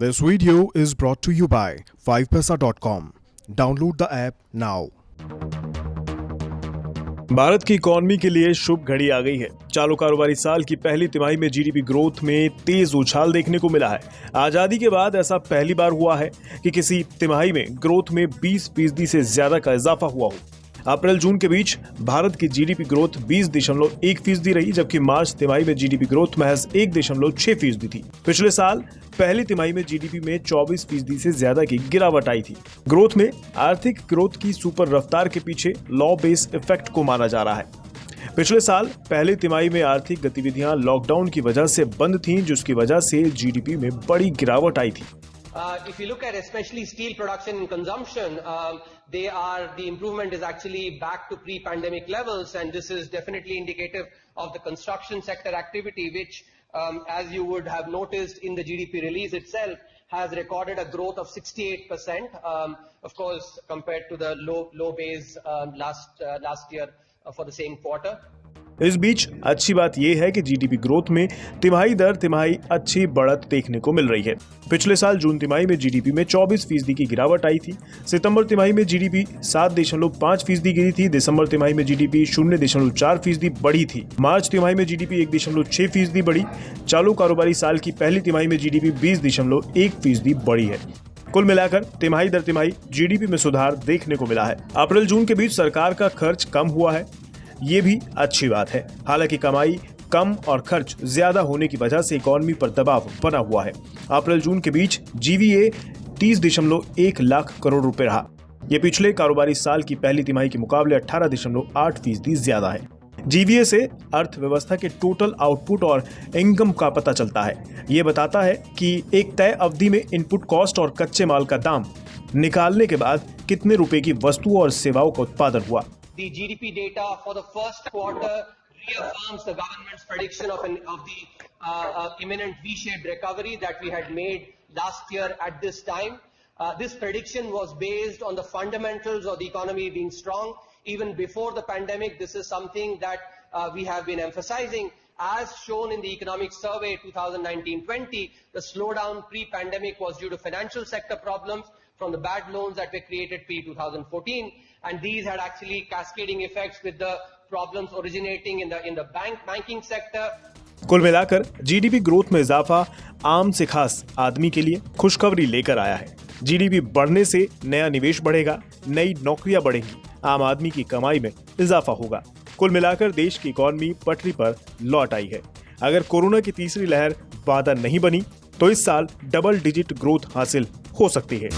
This video is brought to you by 5paisa.com. Download the app now. Bharat की economy के लिए शुभ घड़ी आ गई है। चालू कारोबारी साल की पहली तिमाही में जीडीपी ग्रोथ में तेज उछाल देखने को मिला है। आजादी के बाद ऐसा पहली बार हुआ है कि किसी तिमाही में ग्रोथ में 20% से ज्यादा का इजाफा हुआ हो। अप्रैल जून के बीच भारत की जीडीपी ग्रोथ 20.1% रही, जबकि मार्च तिमाही में जीडीपी ग्रोथ महज 1.6% थी। पिछले साल पहली तिमाही में जीडीपी में 24% से ज्यादा की गिरावट आई थी। ग्रोथ में आर्थिक ग्रोथ की सुपर रफ्तार के पीछे लॉ बेस इफेक्ट को माना जा रहा है। पिछले साल पहली तिमाही में आर्थिक गतिविधियां लॉकडाउन की वजह से बंद थीं, जिसकी वजह से जीडीपी में बड़ी गिरावट आई थी। If you look at especially steel production and consumption, the improvement is actually back to pre-pandemic levels, and this is definitely indicative of the construction sector activity, which, as you would have noticed in the GDP release itself, has recorded a growth of 68%, of course, compared to the low base last year for the same quarter. इस बीच अच्छी बात यह है कि GDP growth में तिमाही दर तिमाही अच्छी बढ़त देखने को मिल रही है। पिछले साल जून तिमाही में जीडीपी में 24% की गिरावट आई थी। सितंबर तिमाही में जीडीपी 7.5% गिरी थी। दिसंबर तिमाही में जीडीपी 0.4% बढ़ी थी। मार्च तिमाही में जीडीपी 1.6% बढ़ी। चालू कारोबारी साल की पहली तिमाही में जीडीपी 20.1% बढ़ी है। कुल मिलाकर तिमाही दर तिमाही जीडीपी में सुधार देखने को मिला है। अप्रैल जून के बीच सरकार का खर्च कम हुआ है, ये भी अच्छी बात है। हालांकि कमाई कम और खर्च ज्यादा होने की वजह से इकॉनमी पर दबाव बना हुआ है। अप्रैल जून के बीच जीवीए 30.1 लाख करोड़ रुपए रहा। यह पिछले कारोबारी साल की पहली तिमाही के मुकाबले 18.8% ज्यादा है। जीवीए से अर्थव्यवस्था के टोटल आउटपुट और इनकम का पता चलता है। ये बताता है कि एक तय अवधि में इनपुट कॉस्ट और कच्चे माल का दाम निकालने के बाद कितने रुपए की वस्तुओं और सेवाओं का उत्पादन हुआ। The GDP data for the first quarter reaffirms the government's prediction of the imminent V-shaped recovery that we had made last year at this time. This prediction was based on the fundamentals of the economy being strong. Even before the pandemic, this is something that we have been emphasizing. As shown in the economic survey 2019-20, the slowdown pre-pandemic was due to financial sector problems from the bad loans that were created pre-2014, and these had actually cascading effects with the problems originating in the banking sector. कुल मिलाकर GDP growth में इजाफा आम से खास आदमी के लिए खुशखबरी लेकर आया है। जीडीपी बढ़ने से नया निवेश बढ़ेगा, नई नौकरियां बढ़ेंगी, आम आदमी की कमाई में इजाफा होगा। कुल मिलाकर देश की इकॉनमी पटरी पर लौट आई है। अगर कोरोना की तीसरी लहर बाधा नहीं बनी तो इस साल डबल डिजिट ग्रोथ हासिल हो सकती है।